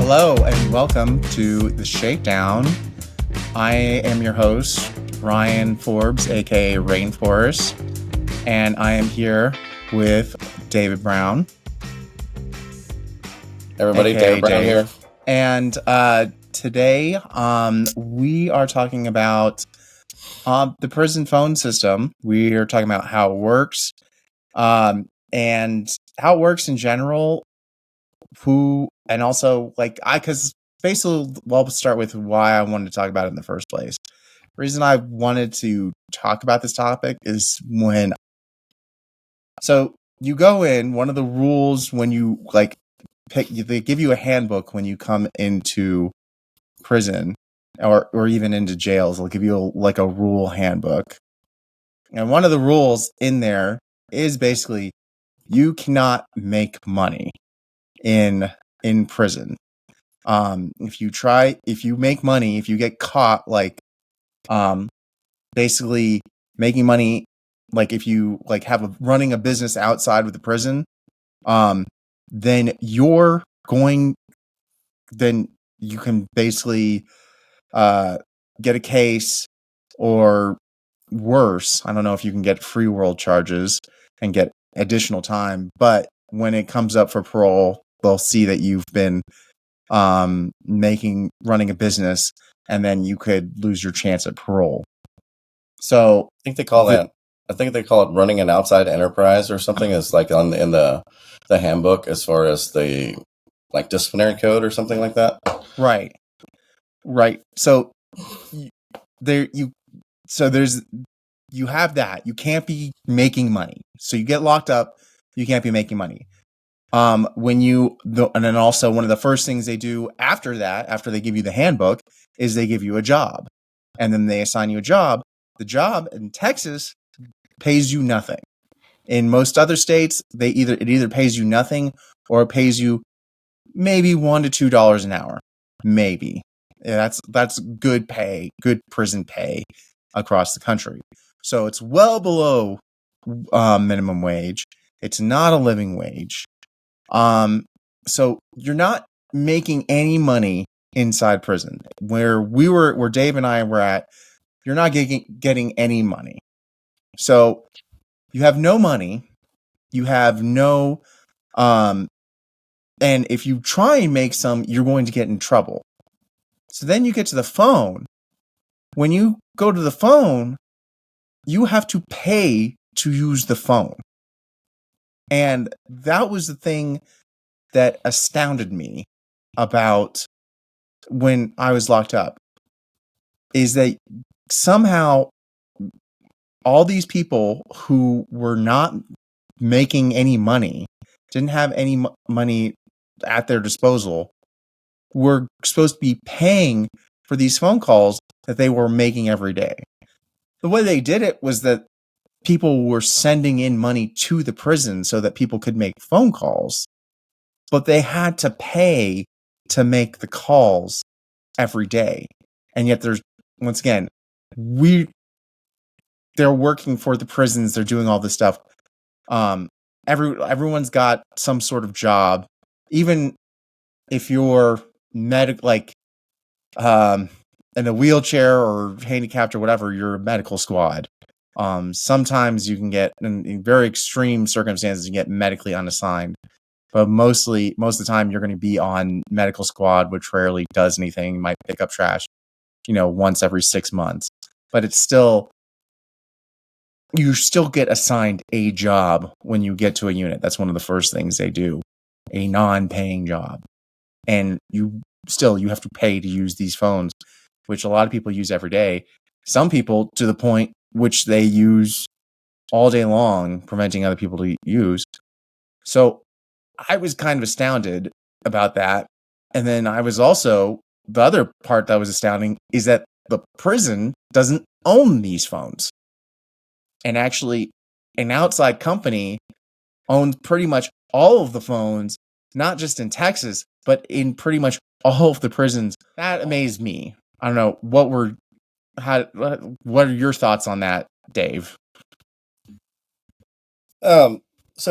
Hello and welcome to the Shakedown. I am your host, Ryan Forbes, aka Rainforest, and I am here with David Brown. Everybody, David Brown here. And today we are talking about the prison phone system. We are talking about how it works, and how it works in general. And also, because basically, we'll start with why I wanted to talk about it in the first place. The reason I wanted to talk about this topic is so you go in, one of the rules when you they give you a handbook when you come into prison or even into jails. They'll give you a rule handbook. And one of the rules in there is basically you cannot make money in prison. If you make money, if you get caught basically making money, if you running a business outside of the prison, then you can basically get a case, or worse, I don't know if you can get free world charges and get additional time, but when it comes up for parole, they'll see that you've been running a business, and then you could lose your chance at parole. So I think they call it running an outside enterprise or something, is in the handbook as far as the disciplinary code or something like that. Right. So you have that. You can't be making money. So you get locked up, you can't be making money. And then also one of the first things they do after they give you the handbook, is they give you a job, and then they assign you a job. The job in Texas pays you nothing. In most other states, it either pays you nothing or it pays you maybe $1 to $2 an hour. Maybe. Yeah, that's good pay, good prison pay across the country. So it's well below minimum wage. It's not a living wage. So you're not making any money inside prison. Where Dave and I were at, you're not getting any money. So you have no money. You have no, and if you try and make some, you're going to get in trouble. So then you get to the phone. When you go to the phone, you have to pay to use the phone. And that was the thing that astounded me about when I was locked up, is that somehow all these people who were not making any money, didn't have any money at their disposal, were supposed to be paying for these phone calls that they were making every day. The way they did it was that people were sending in money to the prison so that people could make phone calls, but they had to pay to make the calls every day. And yet once again, they're working for the prisons. They're doing all this stuff. Everyone's got some sort of job, even if you're in a wheelchair or handicapped or whatever, you're a medical squad. Sometimes you can get, in very extreme circumstances, you get medically unassigned. But most of the time, you're going to be on medical squad, which rarely does anything. You might pick up trash, once every 6 months. But you still get assigned a job when you get to a unit. That's one of the first things they do, a non-paying job. And you have to pay to use these phones, which a lot of people use every day. Some people to the point which they use all day long, preventing other people to use. So I was kind of astounded about that. And then I was also, the other part that was astounding is that the prison doesn't own these phones. And actually, an outside company owns pretty much all of the phones, not just in Texas, but in pretty much all of the prisons. That amazed me. I don't know, what are your thoughts on that, Dave? So,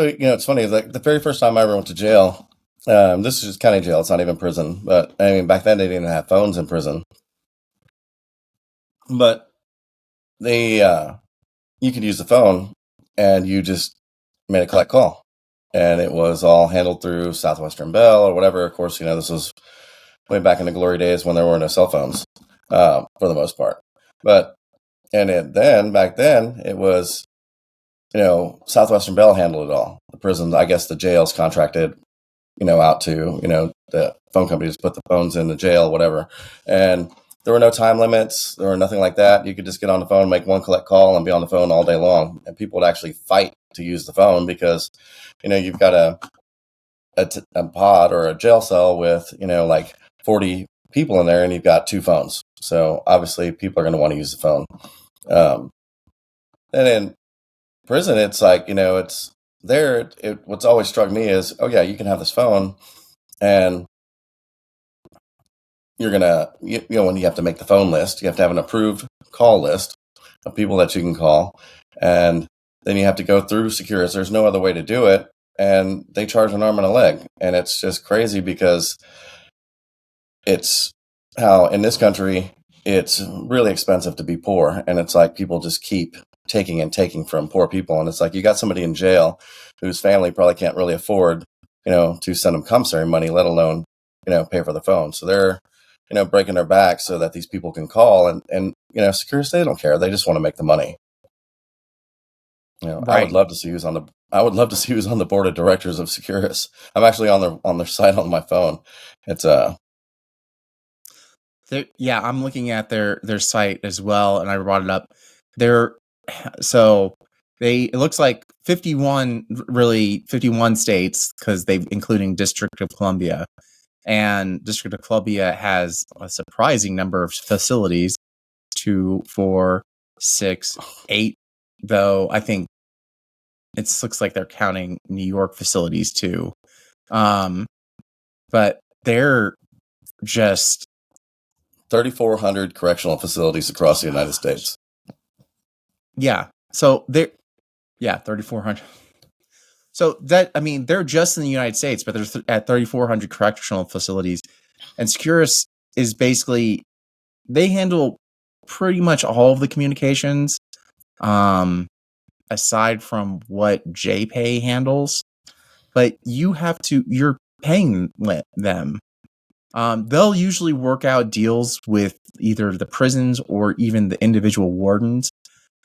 it's funny, the very first time I ever went to jail, This is just county jail. It's not even prison. But I mean, back then they didn't have phones in prison. But they, you could use the phone, and you just made a collect call, and it was all handled through Southwestern Bell or whatever. Of course, this was way back in the glory days when there were no cell phones, for the most part. But back then it was, Southwestern Bell handled it all. The prison, I guess, the jails contracted, out to, the phone companies put the phones in the jail, whatever. And there were no time limits. There were nothing like that. You could just get on the phone, make one collect call, and be on the phone all day long. And people would actually fight to use the phone because, you've got a pod or a jail cell with, like 40 people in there, and you've got two phones. So obviously people are going to want to use the phone. And in prison, it's like, it's there. What's always struck me is, oh yeah, you can have this phone, and you're going to, when you have to make the phone list, you have to have an approved call list of people that you can call. And then you have to go through Securus. There's no other way to do it. And they charge an arm and a leg. And it's just crazy because it's how in this country, it's really expensive to be poor. And it's like people just keep taking and taking from poor people. And it's like you got somebody in jail whose family probably can't really afford, to send them commissary money, let alone, pay for the phone. So they're, breaking their back so that these people can call. And Securus, they don't care. They just want to make the money. Right. I would love to see who's on the board of directors of Securus. I'm actually on their site on my phone. It's yeah, I'm looking at their site as well, and I brought it up. It looks like 51 states, because they've including District of Columbia, and District of Columbia has a surprising number of facilities, 2, 4, 6, 8, though I think it looks like they're counting New York facilities too. But they're just 3,400 correctional facilities across the United States. Yeah. So they're 3,400. So they're just in the United States, but there's at 3,400 correctional facilities, and Securus is basically, they handle pretty much all of the communications, aside from what JPay handles. But you're paying them. They'll usually work out deals with either the prisons or even the individual wardens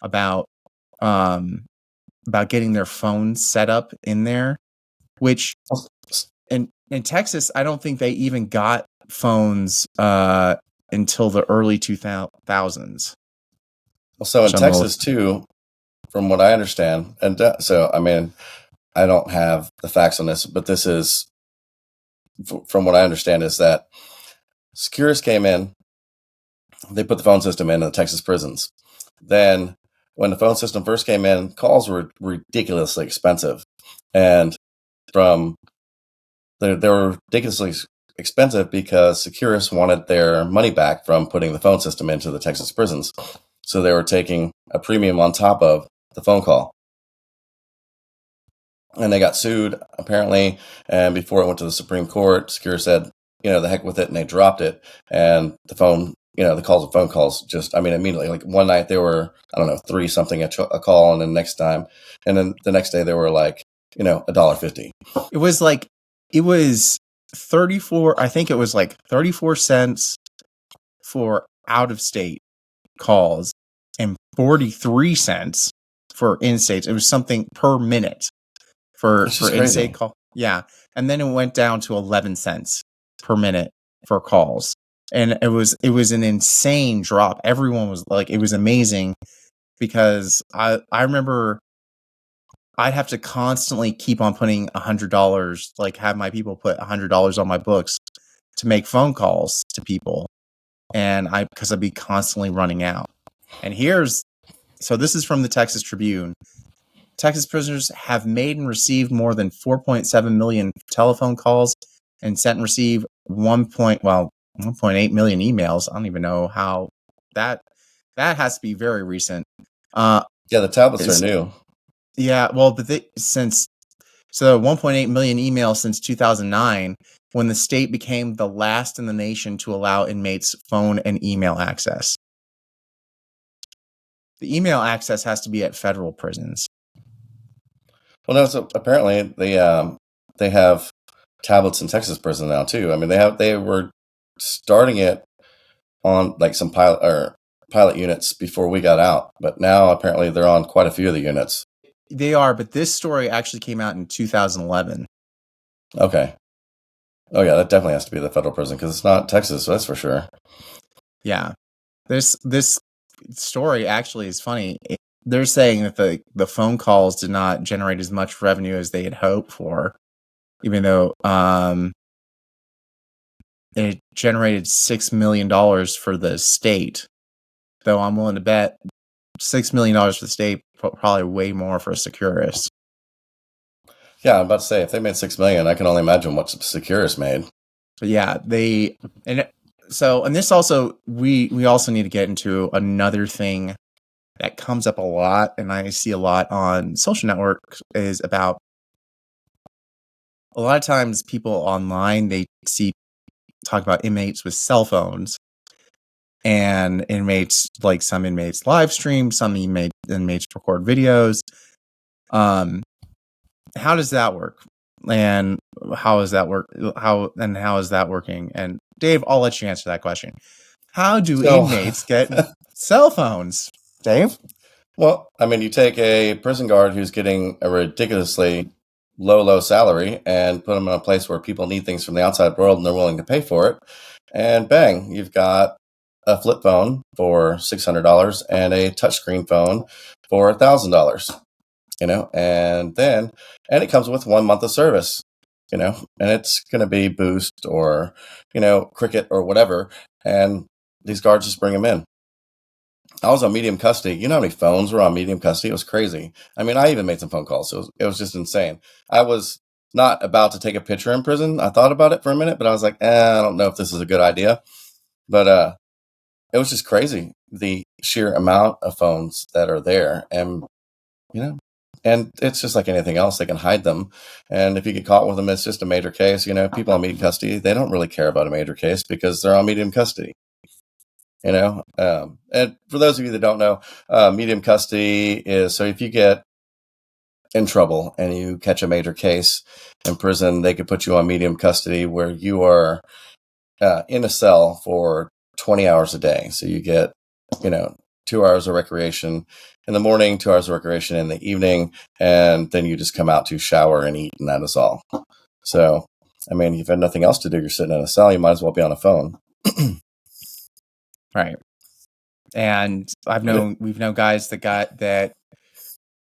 about getting their phones set up in there, which in Texas, I don't think they even got phones until the early 2000s. So in Texas too, from what I understand, and so I mean, I don't have the facts on this, but this is, from what I understand, is that Securus came in, they put the phone system in the Texas prisons. Then when the phone system first came in, calls were ridiculously expensive. And they were ridiculously expensive because Securus wanted their money back from putting the phone system into the Texas prisons. So they were taking a premium on top of the phone call. And they got sued, apparently. And before it went to the Supreme Court, Securus said, the heck with it, and they dropped it. And the phone, the phone calls just, immediately, like one night they were, I don't know, 3 something a call, and then the next day they were like, $1.50. It was 34, I think it was like 34 cents for out of state calls and 43 cents for in-states. It was something per minute for in-state call. Yeah. And then it went down to 11 cents per minute for calls. And it was an insane drop. Everyone was like, it was amazing, because I remember I'd have to constantly keep on putting $100, like have my people put $100 on my books to make phone calls to people. And because I'd be constantly running out. And so this is from the Texas Tribune. Texas prisoners have made and received more than 4.7 million telephone calls and sent and received 1.8 million emails. I don't even know how that has to be very recent. The tablets are new. Yeah, well, but since So 1.8 million emails since 2009, when the state became the last in the nation to allow inmates phone and email access. The email access has to be at federal prisons. Well, no, so apparently they have tablets in Texas prison now too. I mean, they were starting it on like some pilot units before we got out, but now apparently they're on quite a few of the units. They are, but this story actually came out in 2011. Okay. Oh yeah, that definitely has to be the federal prison because it's not Texas, so that's for sure. Yeah. This story actually is funny. They're saying that the phone calls did not generate as much revenue as they had hoped for, even though it generated $6 million for the state. Though I'm willing to bet $6 million for the state, probably way more for Securus. Yeah, I'm about to say if they made $6 million, I can only imagine what Securus made. But yeah, and this also we also need to get into another thing that comes up a lot, and I see a lot on social networks, is about a lot of times people online, they talk about inmates with cell phones, and inmates, like some inmates live stream, some inmates record videos. How does that work? And how is that working? And Dave, I'll let you answer that question. How do inmates get cell phones? Dave? Well, I mean, you take a prison guard who's getting a ridiculously low salary and put them in a place where people need things from the outside world and they're willing to pay for it. And bang, you've got a flip phone for $600 and a touchscreen phone for $1,000, and it comes with 1 month of service, and it's going to be Boost or, Cricket or whatever. And these guards just bring them in. I was on medium custody. You know how many phones were on medium custody? It was crazy. I mean, I even made some phone calls. So it was just insane. I was not about to take a picture in prison. I thought about it for a minute, but I was like, I don't know if this is a good idea. But it was just crazy, the sheer amount of phones that are there. And, and it's just like anything else. They can hide them. And if you get caught with them, it's just a major case. People on medium custody, they don't really care about a major case because they're on medium custody. And for those of you that don't know, medium custody is, so if you get in trouble and you catch a major case in prison, they could put you on medium custody where you are in a cell for 20 hours a day. So you get, 2 hours of recreation in the morning, 2 hours of recreation in the evening, and then you just come out to shower and eat, and that is all. So, I mean, if you have nothing else to do, you're sitting in a cell, you might as well be on a phone. Right. And we've known guys that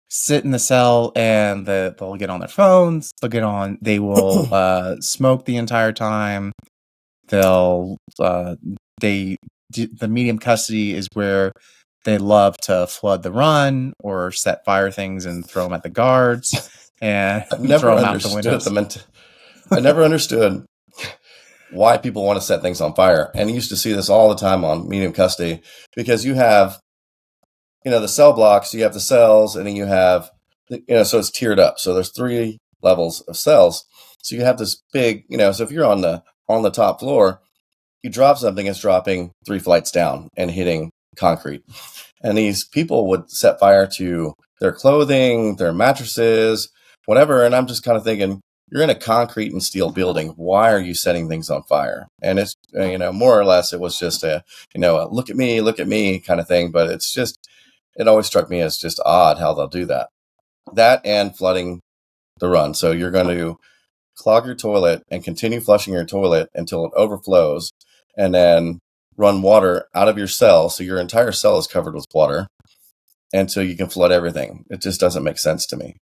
sit in the cell and they'll get on their phones, they will smoke the entire time. The medium custody is where they love to flood the run or set fire things and throw them at the guards and throw them out the windows. I never understood why people want to set things on fire. And you used to see this all the time on medium custody because you have, the cell blocks, you have the cells, and then you have, so it's tiered up. So there's 3 levels of cells. So you have this big, so if you're on the top floor, you drop something, it's dropping 3 flights down and hitting concrete. And these people would set fire to their clothing, their mattresses, whatever. And I'm just kind of thinking, you're in a concrete and steel building. Why are you setting things on fire? And it's, more or less, it was just a look at me kind of thing. But it's just, it always struck me as just odd how they'll do that. That and flooding the run. So you're going to clog your toilet and continue flushing your toilet until it overflows and then run water out of your cell. So your entire cell is covered with water. And so you can flood everything. It just doesn't make sense to me.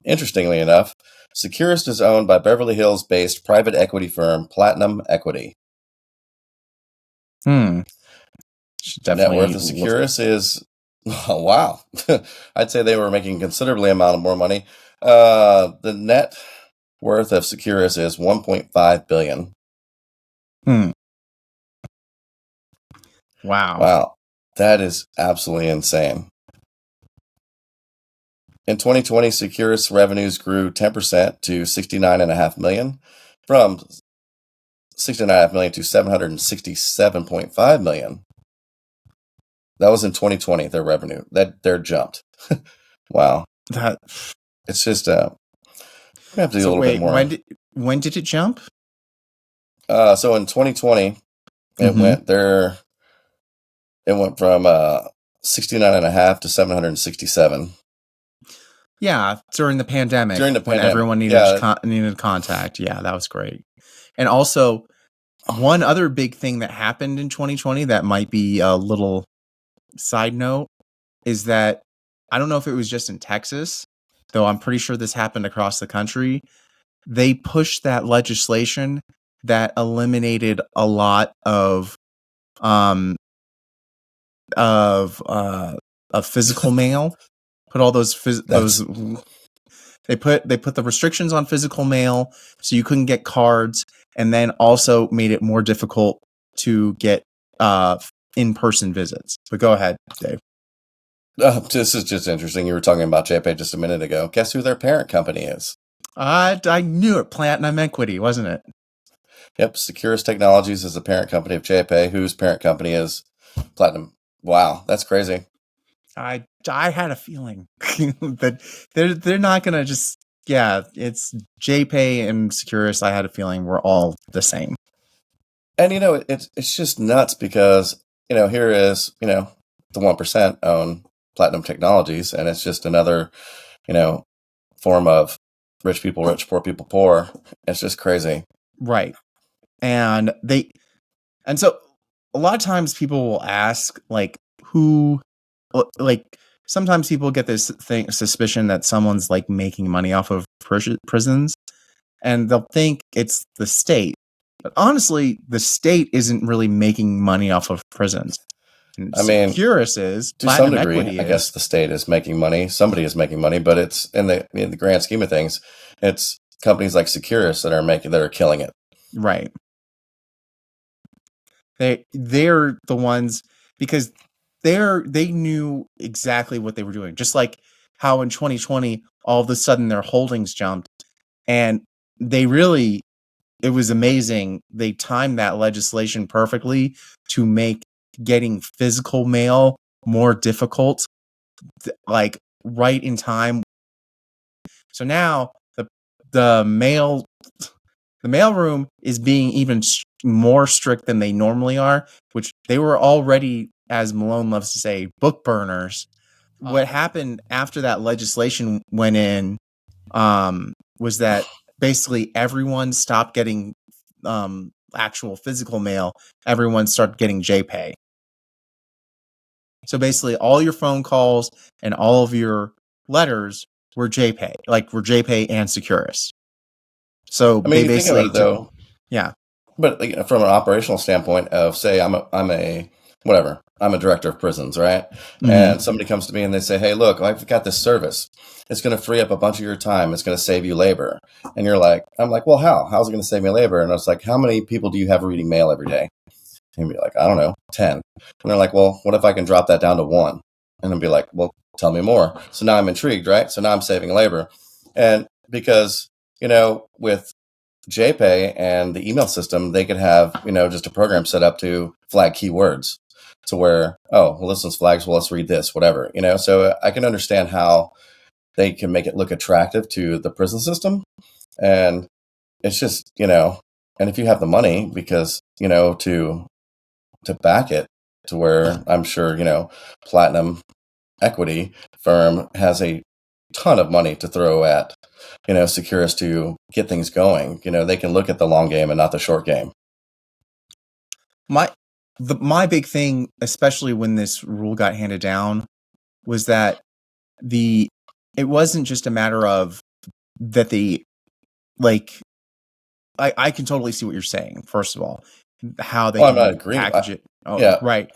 Interestingly enough, Securus is owned by Beverly Hills-based private equity firm Platinum Equity. Net worth of Securus is, oh, wow. I'd say they were making considerably amount more money. The net worth of Securus is $1.5 billion. Wow. That is absolutely insane. In 2020, Securus revenues grew 10% to $69.5 million, from $69.5 million to $767.5 million. That was in 2020, their revenue. Their jumped. Wow. It's just we have to do a little bit more. When did it jump? So in 2020, it went there. It went from 69.5 to 767. Yeah, during the pandemic. When everyone needed contact. Yeah, that was great. And also, one other big thing that happened in 2020 that might be a little side note is that I don't know if it was just in Texas, though I'm pretty sure this happened across the country. They pushed that legislation that eliminated a lot of physical mail. Put all those they put the restrictions on physical mail, so you couldn't get cards, and then also made it more difficult to get in-person visits. But go ahead, Dave. This is just interesting. You were talking about JPay just a minute ago. Guess who their parent company is? I knew it. Platinum Equity, wasn't it? Yep. Securus Technologies is the parent company of JPay, whose parent company is Platinum. Wow, that's crazy. I had a feeling that they're not gonna just it's JPay and Securus. I had a feeling we're all the same. And it's just nuts because here is the 1% own Platinum Technologies, and it's just another form of rich people rich, poor people poor. It's just crazy, right? And so a lot of times people will ask sometimes people get this suspicion that someone's like making money off of prisons, and they'll think it's the state. But honestly, the state isn't really making money off of prisons. I mean, Securus is to some degree. I guess the state is making money. Somebody is making money, but it's in the grand scheme of things, it's companies like Securus that are killing it. Right. They're the ones because they knew exactly what they were doing. Just like how in 2020, all of a sudden their holdings jumped, and it was amazing. They timed that legislation perfectly to make getting physical mail more difficult, like right in time. So now the mail room is being even more strict than they normally are, which they were already, as Malone loves to say, book burners. What happened after that legislation went in was that basically everyone stopped getting actual physical mail. Everyone started getting JPay. So basically all your phone calls and all of your letters were JPay, were JPay and Securus. So I mean, you think about it though. Yeah. But from an operational standpoint of, say, I'm a director of prisons, right? Mm-hmm. And somebody comes to me and they say, hey, look, I've got this service. It's going to free up a bunch of your time. It's going to save you labor. And I'm like, well, how? How's it going to save me labor? And I was like, how many people do you have reading mail every day? And you'd be like, I don't know, 10. And they're like, well, what if I can drop that down to 1? And I'd be like, well, tell me more. So now I'm intrigued, right? So now I'm saving labor. And because, with JPay and the email system, they could have, just a program set up to flag keywords to where, oh, well, this one's flags. Well, let's read this, whatever, so I can understand how they can make it look attractive to the prison system. And it's just, and if you have the money because, to back it to where I'm sure, Platinum Equity firm has a ton of money to throw at, Securus to get things going. They can look at the long game and not the short game. My big thing, especially when this rule got handed down, was that it wasn't just a matter of that I can totally see what you're saying. First of all, how they package it. Oh, yeah. Right.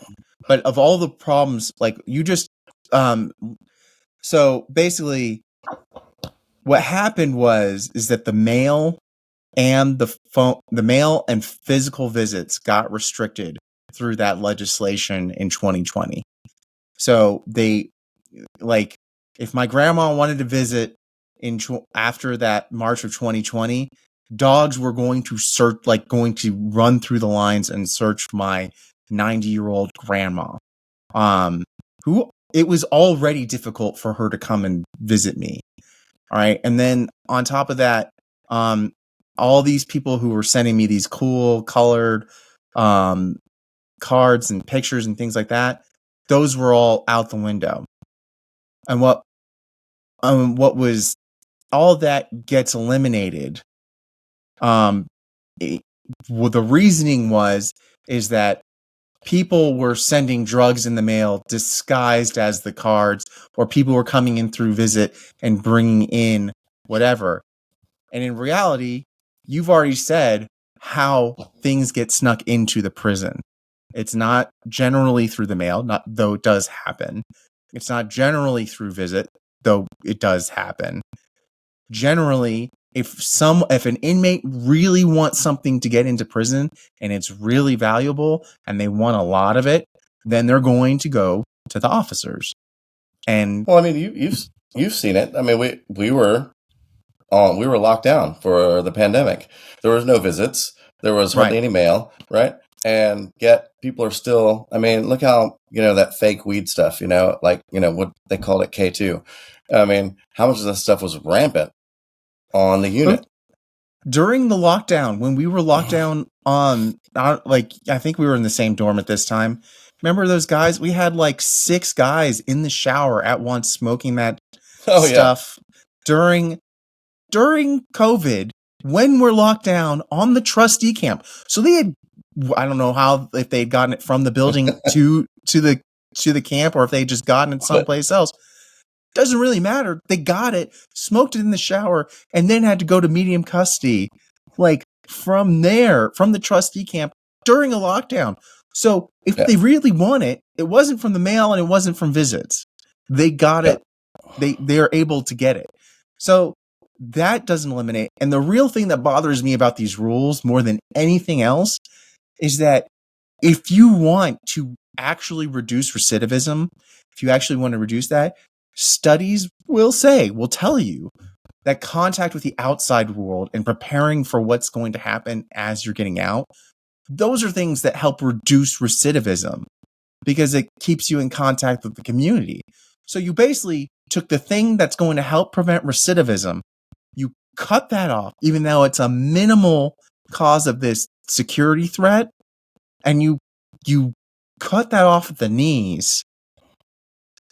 But of all the problems, you just, so basically what happened is that the mail and the mail and physical visits got restricted through that legislation in 2020. So they If my grandma wanted to visit after that March of 2020, dogs were going to going to run through the lines and search my 90-year-old grandma, who it was already difficult for her to come and visit me. All right. And then on top of that, all these people who were sending me these cool colored cards and pictures and things like that, those were all out the window. And what was all that gets eliminated. The reasoning is that people were sending drugs in the mail disguised as the cards, or people were coming in through visit and bringing in whatever. And in reality, you've already said how things get snuck into the prison. It's not generally through the mail, though it does happen. It's not generally through visit, though it does happen. Generally, if an inmate really wants something to get into prison and it's really valuable and they want a lot of it, then they're going to go to the officers. And well, I mean, you've seen it. I mean, we were locked down for the pandemic. There was no visits. There was hardly any mail, right? And yet people are still, I mean, look how, that fake weed stuff, what they called it K2. I mean, how much of this stuff was rampant on the unit? During the lockdown, when we were locked down I think we were in the same dorm at this time. Remember those guys? We had 6 guys in the shower at once smoking that stuff during COVID, when we're locked down on the trustee camp. So they had, I don't know if they'd gotten it from the building to the camp, or if they just gotten it someplace else. Doesn't really matter. They got it, smoked it in the shower, and then had to go to medium custody, from the trustee camp during a lockdown. So if they really want it, it wasn't from the mail and it wasn't from visits. They got it. They are able to get it. So that doesn't eliminate. And the real thing that bothers me about these rules more than anything else is that if you want to actually reduce recidivism, if you actually want to reduce that, studies will tell you that contact with the outside world and preparing for what's going to happen as you're getting out, those are things that help reduce recidivism because it keeps you in contact with the community. So you basically took the thing that's going to help prevent recidivism, you cut that off, even though it's a minimal cause of this security threat, and you cut that off at the knees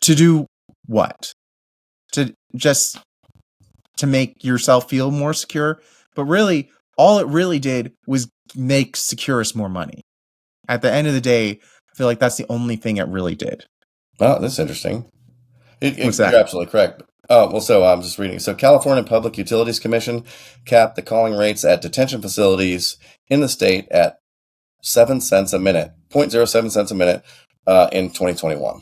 to do what? To make yourself feel more secure. But really, all it really did was make Securus more money. At the end of the day, I feel like that's the only thing it really did. Oh, that's interesting. What's that? You're absolutely correct. Oh, well, so I'm just reading. So California Public Utilities Commission capped the calling rates at detention facilities in the state at 7 cents a minute, 0.07 cents a minute in 2021.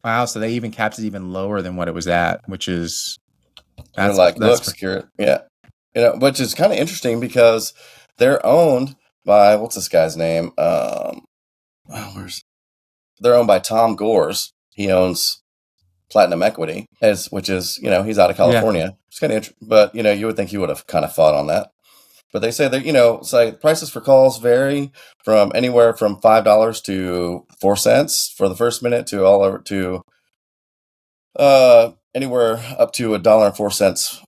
Wow, so they even capped it even lower than what it was at, which is Secure, yeah, which is kind of interesting because they're owned by what's this guy's name? They're owned by Tom Gores. He owns Platinum Equity, which is he's out of California. Yeah. It's kind of interesting, but you would think he would have kind of fought on that. But they say that prices for calls vary from anywhere from $5 to 4 cents for the first minute to all over to anywhere up to $1.04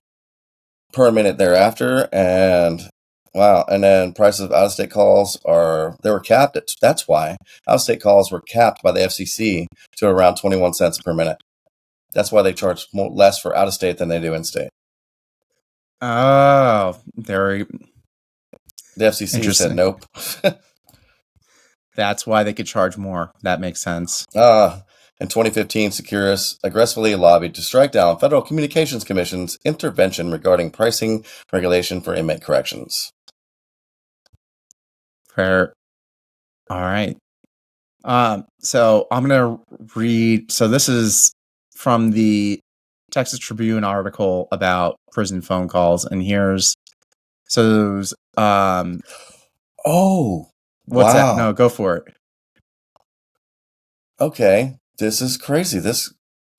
per minute thereafter. And wow, and then prices of out-of-state calls were capped. That's why out-of-state calls were capped by the FCC to around 21 cents per minute. That's why they charge less for out-of-state than they do in-state. Oh, the FCC said nope. That's why they could charge more. That makes sense. In 2015, Securus aggressively lobbied to strike down Federal Communications Commission's intervention regarding pricing regulation for inmate corrections. Fair. All right. So I'm going to read. So this is from the Texas Tribune article about prison phone calls. And here's, what's wow. that? No, go for it. Okay. This is crazy.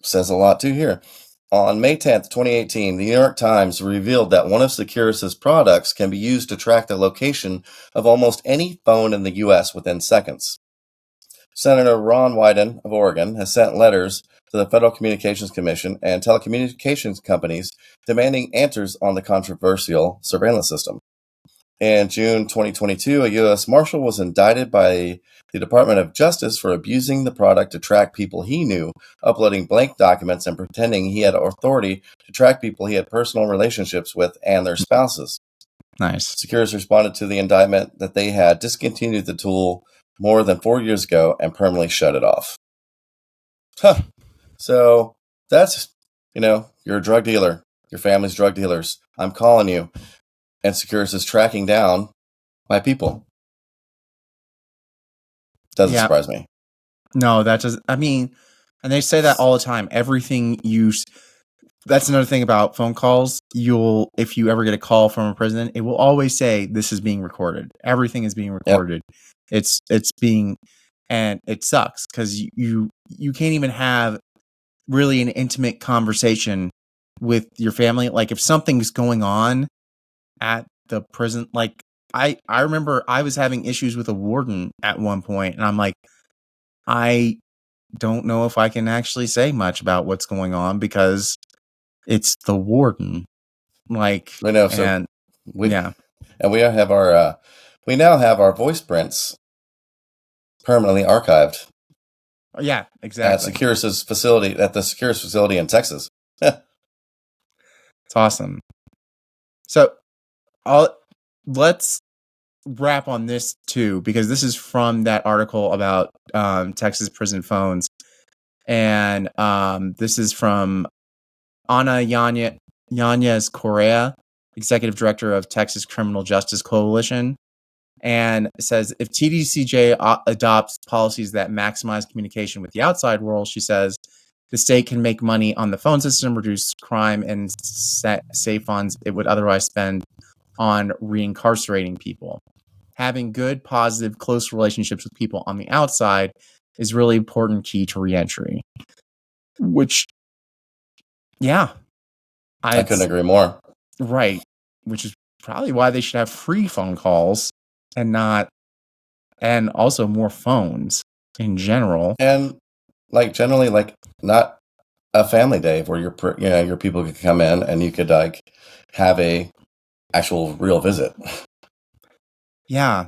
says a lot too here. On May 10th, 2018, the New York Times revealed that one of Securus's products can be used to track the location of almost any phone in the U.S. within seconds. Senator Ron Wyden of Oregon has sent letters to the Federal Communications Commission and telecommunications companies demanding answers on the controversial surveillance system. In June 2022, a U.S. Marshal was indicted by the Department of Justice for abusing the product to track people he knew, uploading blank documents and pretending he had authority to track people he had personal relationships with and their spouses. Nice. Securus responded to the indictment that they had discontinued the tool more than 4 years ago and permanently shut it off. Huh. So that's, you're a drug dealer. Your family's drug dealers. I'm calling you. And Securus is tracking down my people. Doesn't surprise me. No, that doesn't. I mean, and they say that all the time. That's another thing about phone calls. If you ever get a call from a prison, it will always say this is being recorded. Everything is being recorded. Yep. It's being, and it sucks because you can't even have really an intimate conversation with your family. Like if something's going on at the prison, like I remember I was having issues with a warden at one point, and I'm like, I don't know if I can actually say much about what's going on because it's the warden. Like, I know. So and we now have our voice prints permanently archived. Yeah, exactly. At the Securus facility in Texas. It's awesome. So let's wrap on this too, because this is from that article about Texas prison phones. And this is from Ana Yanez Correa, Executive Director of Texas Criminal Justice Coalition. And it says, if TDCJ adopts policies that maximize communication with the outside world, she says, the state can make money on the phone system, reduce crime, and save funds it would otherwise spend on reincarcerating people. Having good, positive, close relationships with people on the outside is really important key to reentry. Which, yeah. I couldn't agree more. Right. Which is probably why they should have free phone calls and also more phones in general. And generally not a family day where your people could come in and you could have a actual real visit. Yeah,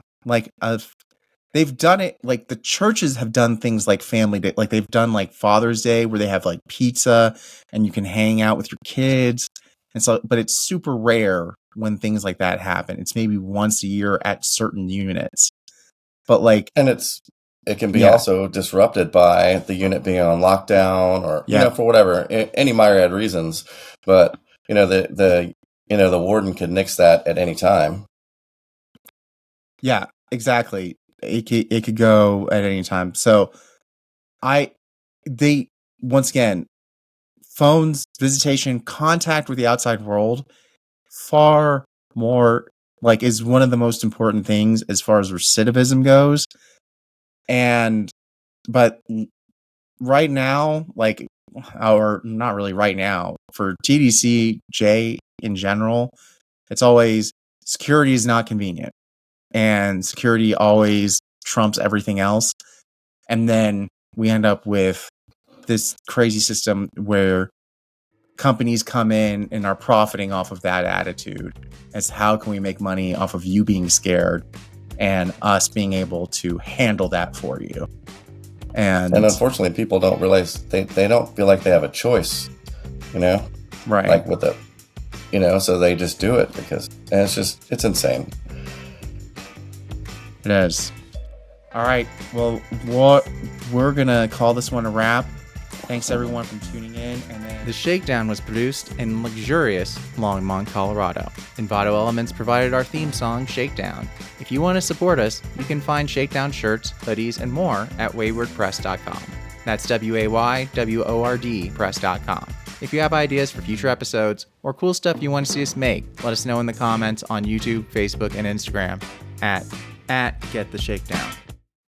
they've done it. Like the churches have done things like Family Day, like they've done like Father's Day, where they have like pizza and you can hang out with your kids. And so, but it's super rare when things like that happen. It's maybe once a year at certain units. But and it can be also disrupted by the unit being on lockdown or for whatever any myriad reasons. But the warden could nix that at any time. Yeah, exactly. It could go at any time. So once again, phones, visitation, contact with the outside world, far more is one of the most important things as far as recidivism goes. But right now, or not really right now, for TDCJ in general, it's always security is not convenient. And security always trumps everything else. And then we end up with this crazy system where companies come in and are profiting off of that attitude as how can we make money off of you being scared and us being able to handle that for you. And unfortunately, people don't realize they don't feel like they have a choice, right? With it, so they just do it because it's insane. It is. All right. Well, we're going to call this one a wrap. Thanks, everyone, for tuning in. And then The Shakedown was produced in luxurious Longmont, Colorado. Envato Elements provided our theme song, Shakedown. If you want to support us, you can find Shakedown shirts, hoodies, and more at waywordpress.com. That's WAYWORD press.com. If you have ideas for future episodes or cool stuff you want to see us make, let us know in the comments on YouTube, Facebook, and Instagram at Get the Shakedown.